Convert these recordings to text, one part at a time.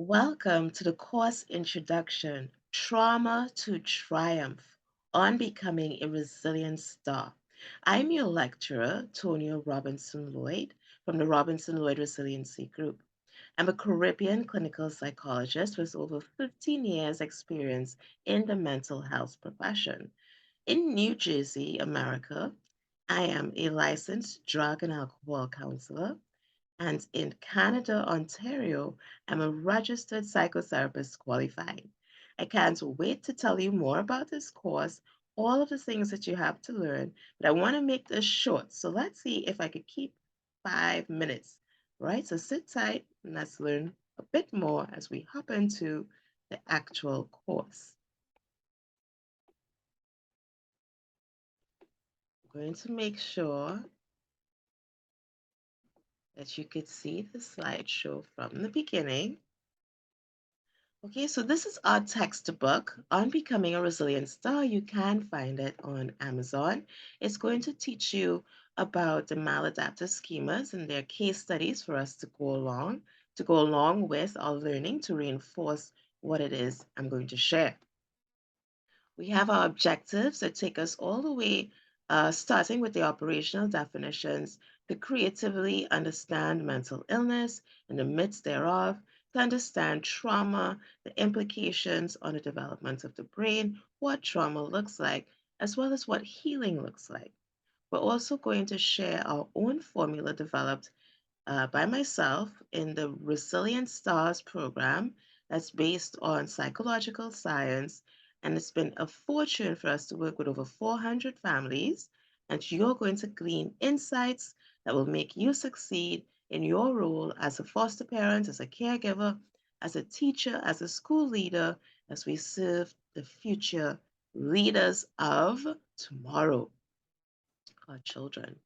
Welcome to the course introduction, Trauma to Triumph on Becoming a Resilient Star. I'm your lecturer, Tonia Robinson Lloyd from the Robinson Lloyd Resiliency Group. I'm a Caribbean clinical psychologist with over 15 years' experience in the mental health profession. In New Jersey, America, I am a licensed drug and alcohol counselor, and in Canada, Ontario, I'm a registered psychotherapist qualified. I can't wait to tell you more about this course, all of the things that you have to learn, but I want to make this short. So let's see if I could keep 5 minutes, right? So sit tight and let's learn a bit more as we hop into the actual course. I'm going to make sure that you could see the slideshow from the beginning. Okay, so this is our textbook on becoming a resilient star. You can find it on Amazon. It's going to teach you about the maladaptive schemas and their case studies for us to go along with our learning to reinforce what it is I'm going to share. We have our objectives that take us all the way, starting with the operational definitions, to creatively understand mental illness and the myths thereof, to understand trauma, the implications on the development of the brain, what trauma looks like, as well as what healing looks like. We're also going to share our own formula developed by myself in the Resilient Stars program that's based on psychological science. And it's been a fortune for us to work with over 400 families. And you're going to glean insights that will make you succeed in your role as a foster parent, as a caregiver, as a teacher, as a school leader, as we serve the future leaders of tomorrow, our children.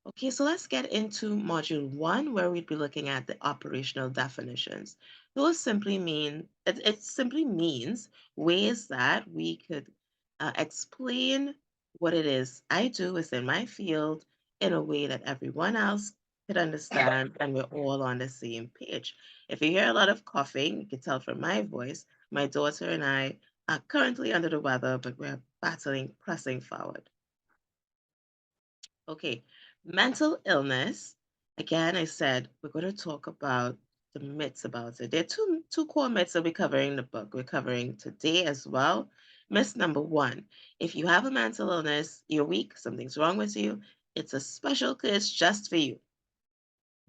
Okay, so let's get into module one, where we'd be looking at the operational definitions. Those simply mean, it simply means ways that we could explain what it is I do within my field in a way that everyone else could understand and we're all on the same page. If you hear a lot of coughing, you can tell from my voice, my daughter and I are currently under the weather, but we're battling, pressing forward. Okay, mental illness. Again, I said we're going to talk about the myths about it. There are two core myths that we're covering in the book. We're covering today as well. Myth number one: if you have a mental illness, you're weak, something's wrong with you. It's a special case just for you.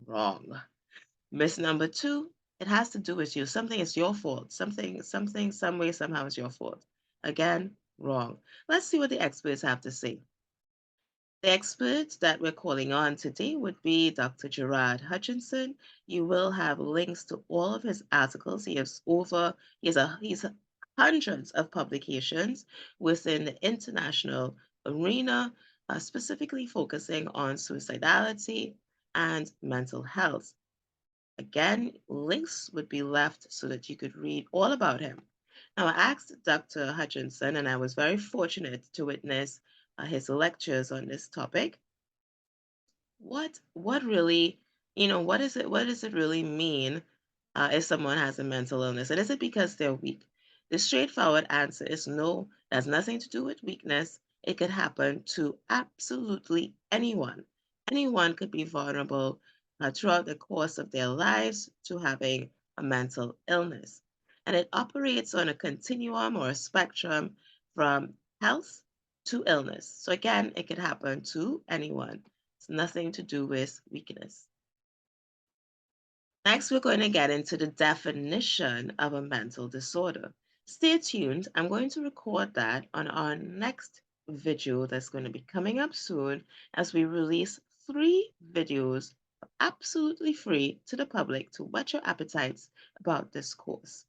Wrong. Myth number two: it has to do with you. Something is your fault. Something, some way, somehow is your fault. Again, wrong. Let's see what the experts have to say. The expert that we're calling on today would be Dr. Gerard Hutchinson. You will have links to all of his articles. He's hundreds of publications within the international arena, specifically focusing on suicidality and mental health. Again, links would be left so that you could read all about him. Now, I asked Dr. Hutchinson, and I was very fortunate to witness his lectures on this topic. What really, what does it really mean if someone has a mental illness? And is it because they're weak? The straightforward answer is no, it has nothing to do with weakness. It could happen to absolutely anyone. Anyone could be vulnerable throughout the course of their lives to having a mental illness. And it operates on a continuum or a spectrum from health to illness. So again, it could happen to anyone. It's nothing to do with weakness. Next, we're going to get into the definition of a mental disorder. Stay tuned. I'm going to record that on our next video that's going to be coming up soon as we release 3 videos absolutely free to the public to whet your appetites about this course.